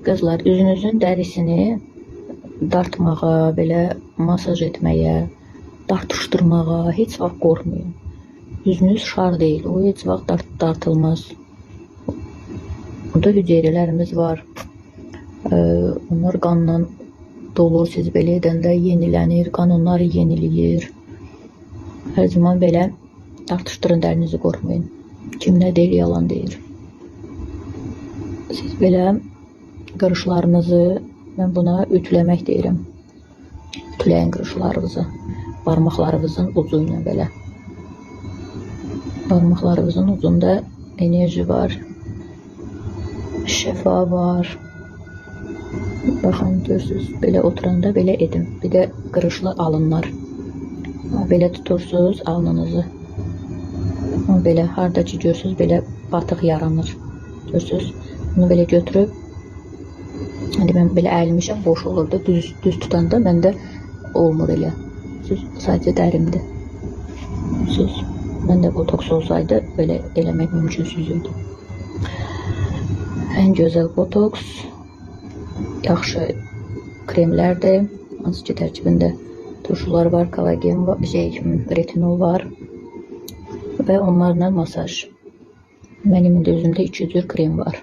Qızlar, üzünüzün dərisini dartmağa, belə masaj etməyə, dartışdırmağa heç vaxt qorxmayın. Üzünüz şar deyil, o heç vaxt dartılmaz. Burada hüceyrələrimiz var. Onlar qanla dolu, siz belə edəndə yenilənir, qan onları yeniləyir. Hər zaman belə dartışdırın, dərinizi qorxmayın. Kim nə deyir, yalan deyir. Siz belə qırışlarınızı, mən buna ütüləmək deyirəm. Ütüləyin qırışlarınızı, barmaqlarınızın ucu ilə belə. Barmaqlarınızın ucunda enerji var, şəfa var. Baxın, görürsünüz, belə oturanda belə edin. Bir də qırışlı alınlar. Belə tutursunuz alnınızı. Belə harda ki görürsünüz, belə batıq yaranır. Görürsünüz, bunu belə götürüb, mən belə əyilmişəm, boş olurdu. Düz tutanda məndə olmur elə. Sadəcə dərimdir. Məndə botoks olsaydı, belə eləmək mümkünsüz idi. Ən gözəl botoks yaxşı kremlərdir. Hansı ki tərkibində turşular var, kollagen var, retinol var və onlarla masaj. Mənim də özümdə 2 cür krem var.